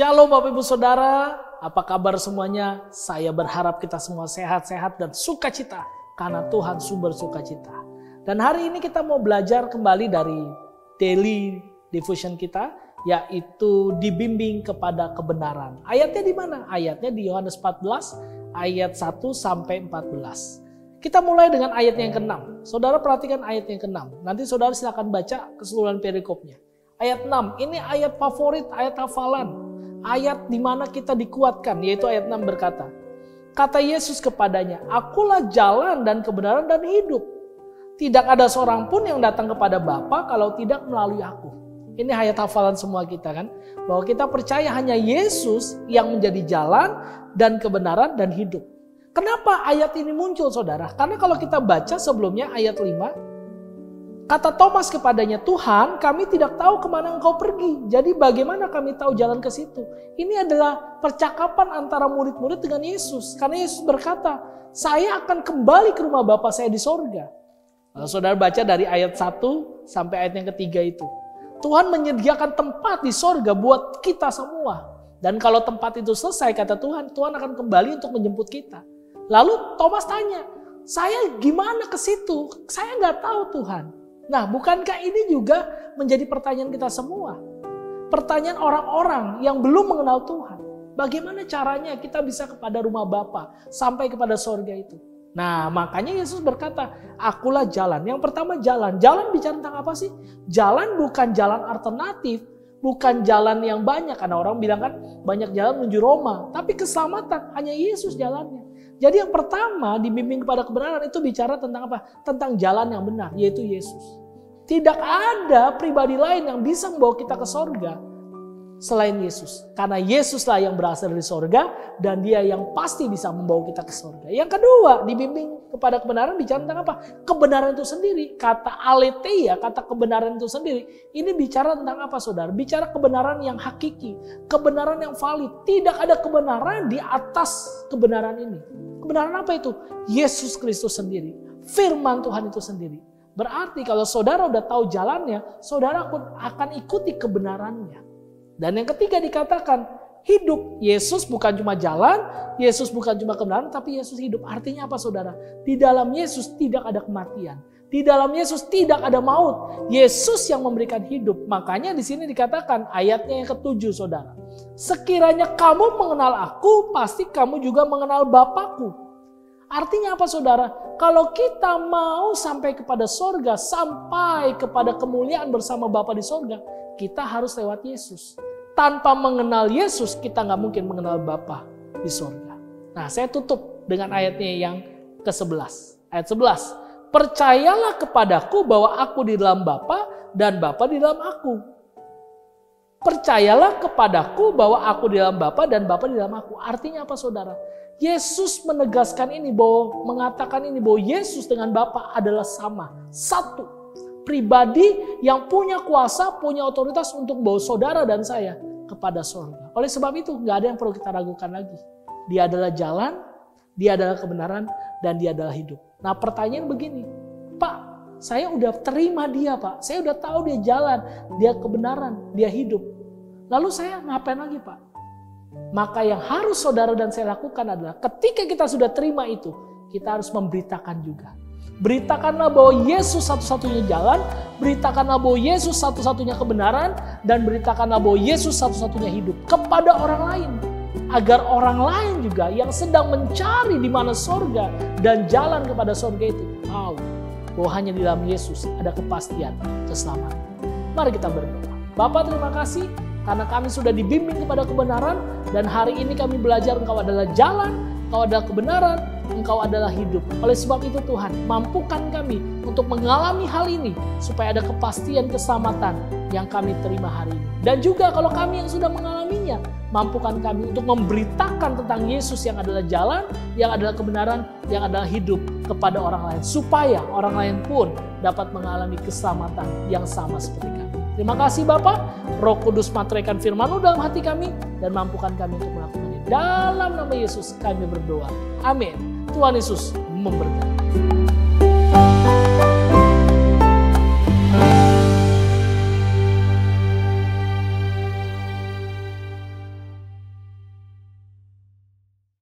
Shalom Bapak Ibu Saudara, apa kabar semuanya? Saya berharap kita semua sehat-sehat dan sukacita karena Tuhan sumber sukacita. Dan hari ini kita mau belajar kembali dari daily devotion kita, yaitu dibimbing kepada kebenaran. Ayatnya di mana? Ayatnya di Yohanes 14 ayat 1 sampai 14. Kita mulai dengan ayat yang ke-6. Saudara perhatikan ayat yang ke-6. Nanti saudara silakan baca keseluruhan perikopnya. Ayat 6, ini ayat favorit, ayat hafalan. Ayat di mana kita dikuatkan, yaitu ayat 6 berkata, kata Yesus kepadanya, akulah jalan dan kebenaran dan hidup. Tidak ada seorang pun yang datang kepada Bapa kalau tidak melalui aku. Ini ayat hafalan semua kita kan. Bahwa kita percaya hanya Yesus yang menjadi jalan dan kebenaran dan hidup. Kenapa ayat ini muncul saudara? Karena kalau kita baca sebelumnya ayat 5, kata Thomas kepadanya, Tuhan kami tidak tahu kemana engkau pergi. Jadi bagaimana kami tahu jalan ke situ? Ini adalah percakapan antara murid-murid dengan Yesus. Karena Yesus berkata, saya akan kembali ke rumah Bapa saya di sorga. Kalau saudara baca dari ayat 1 sampai ayat yang ketiga itu. Tuhan menyediakan tempat di sorga buat kita semua. Dan kalau tempat itu selesai kata Tuhan, Tuhan akan kembali untuk menjemput kita. Lalu Thomas tanya, saya gimana ke situ? Saya nggak tahu Tuhan. Nah, bukankah ini juga menjadi pertanyaan kita semua? Pertanyaan orang-orang yang belum mengenal Tuhan. Bagaimana caranya kita bisa kepada rumah Bapa sampai kepada sorga itu? Nah, makanya Yesus berkata, akulah jalan. Yang pertama jalan. Jalan bicara tentang apa sih? Jalan bukan jalan alternatif, bukan jalan yang banyak. Karena orang bilang kan banyak jalan menuju Roma. Tapi keselamatan hanya Yesus jalannya. Jadi yang pertama dibimbing kepada kebenaran itu bicara tentang apa? Tentang jalan yang benar, yaitu Yesus. Tidak ada pribadi lain yang bisa membawa kita ke sorga selain Yesus. Karena Yesuslah yang berasal dari sorga dan dia yang pasti bisa membawa kita ke sorga. Yang kedua, dibimbing kepada kebenaran bicara tentang apa? Kebenaran itu sendiri. Kata aletheia, kata kebenaran itu sendiri. Ini bicara tentang apa saudara? Bicara kebenaran yang hakiki. Kebenaran yang valid. Tidak ada kebenaran di atas kebenaran ini. Kebenaran apa itu? Yesus Kristus sendiri. Firman Tuhan itu sendiri. Berarti kalau saudara udah tahu jalannya, saudara pun akan ikuti kebenarannya. Dan yang ketiga dikatakan, hidup. Yesus bukan cuma jalan, Yesus bukan cuma kebenaran, tapi Yesus hidup. Artinya apa saudara? Di dalam Yesus tidak ada kematian. Di dalam Yesus tidak ada maut. Yesus yang memberikan hidup. Makanya di sini dikatakan ayatnya yang ke-7 saudara. Sekiranya kamu mengenal aku, pasti kamu juga mengenal Bapakku. Artinya apa saudara? Kalau kita mau sampai kepada sorga, sampai kepada kemuliaan bersama Bapa di sorga, kita harus lewat Yesus. Tanpa mengenal Yesus, kita nggak mungkin mengenal Bapa di sorga. Nah, saya tutup dengan ayatnya yang ke-11. Ayat 11. Percayalah kepadaku bahwa aku di dalam Bapa dan Bapa di dalam aku. Percayalah kepadaku bahwa aku di dalam Bapa dan Bapa di dalam aku. Artinya apa saudara? Yesus menegaskan ini, bahwa mengatakan ini bahwa Yesus dengan Bapa adalah sama. Satu. Pribadi yang punya kuasa, punya otoritas untuk membawa saudara dan saya kepada surga. Oleh sebab itu nggak ada yang perlu kita ragukan lagi. Dia adalah jalan, dia adalah kebenaran, dan dia adalah hidup. Nah pertanyaan begini, Pak, saya udah terima dia Pak. Saya udah tahu dia jalan, dia kebenaran, dia hidup. Lalu saya ngapain lagi Pak? Maka yang harus saudara dan saya lakukan adalah ketika kita sudah terima itu, kita harus memberitakan juga. Beritakanlah bahwa Yesus satu-satunya jalan, beritakanlah bahwa Yesus satu-satunya kebenaran, dan beritakanlah bahwa Yesus satu-satunya hidup kepada orang lain. Agar orang lain juga yang sedang mencari di mana sorga dan jalan kepada sorga itu tahu bahwa hanya di dalam Yesus ada kepastian keselamatan. Mari kita berdoa. Bapa terima kasih karena kami sudah dibimbing kepada kebenaran dan hari ini kami belajar Engkau adalah jalan, Engkau adalah kebenaran, Engkau adalah hidup. Oleh sebab itu Tuhan, mampukan kami untuk mengalami hal ini supaya ada kepastian keselamatan yang kami terima hari ini. Dan juga kalau kami yang sudah mengalaminya, mampukan kami untuk memberitakan tentang Yesus yang adalah jalan, yang adalah kebenaran, yang adalah hidup kepada orang lain. Supaya orang lain pun dapat mengalami keselamatan yang sama seperti kami. Terima kasih Bapak, Roh Kudus materaikan firman-Mu dalam hati kami dan mampukan kami untuk melakukannya. Dalam nama Yesus kami berdoa. Amin. Tuhan Yesus memberkati.